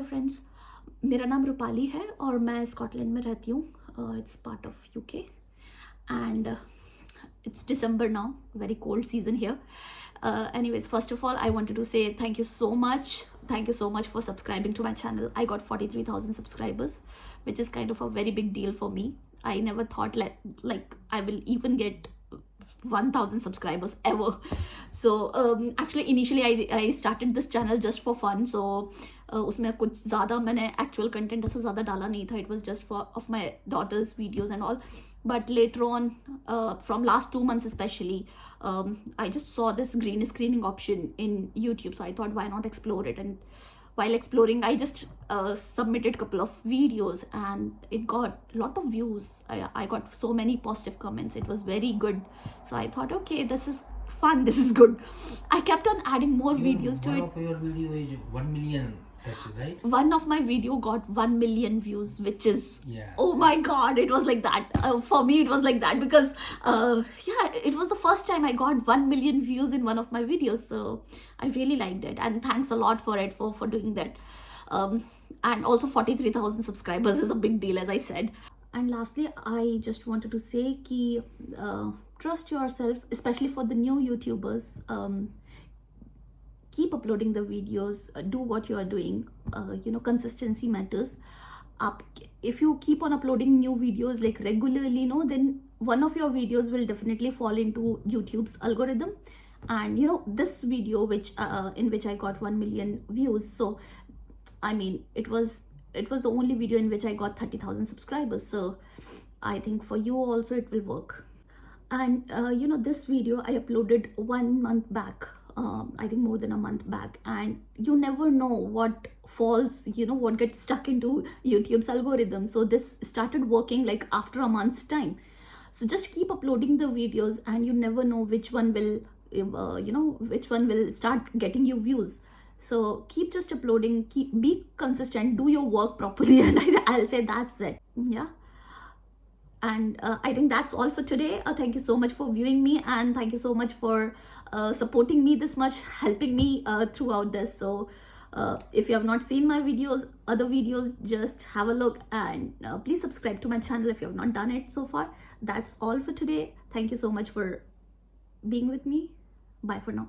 Friends, मेरा नाम रूपाली है और मैं स्कॉटलैंड में रहती हूँ. It's part of UK and it's December now, very cold season here. Anyways, first of all, I wanted to say thank you so much. Thank you so much for subscribing to my channel. I got 43,000 subscribers, which is kind of a very big deal for me. I never thought like I will even get 1,000 subscribers ever. So actually initially I started this channel just for fun. So उसमें कुछ ज़्यादा मैंने actual content ऐसा ज़्यादा डाला नहीं था. It was just for of my daughter's videos and all. But later on, from last 2 months especially, I just saw this green screening option in YouTube. So I thought, why not explore it? And while exploring, I just submitted a couple of videos and it got a lot of views. I got so many positive comments. It was very good. So I thought, okay, this is fun. This is good. I kept on adding more videos to it. One of your video is 1 million touch, right? One of my video got 1 million views, which is, yeah. Oh my God, it was like that. For me, it was like that because, yeah, it was the first time I got 1 million views in one of my videos. So I really liked it. And thanks a lot for it, for doing that. And also 43,000 subscribers is a big deal, as I said. And lastly, I just wanted to say ki, trust yourself, especially for the new YouTubers. Keep uploading the videos, do what you are doing. Consistency matters. If you keep on uploading new videos like regularly, then one of your videos will definitely fall into YouTube's algorithm. And this video which in which I got 1 million views, so I mean it was the only video in which I got 30,000 subscribers. So I think for you also it will work. And this video I uploaded 1 month back. I think more than a month back, and you never know what falls, what gets stuck into YouTube's algorithm. So this started working like after a month's time. So just keep uploading the videos and you never know which one will, which one will start getting you views. So keep just uploading, be consistent, do your work properly, and I'll say that's it. Yeah. And I think that's all for today. Thank you so much for viewing me, and thank you so much for supporting me this much, helping me throughout this. So if you have not seen my videos, other videos, just have a look, and please subscribe to my channel if you have not done it so far. That's all for today. Thank you so much for being with me. Bye for now.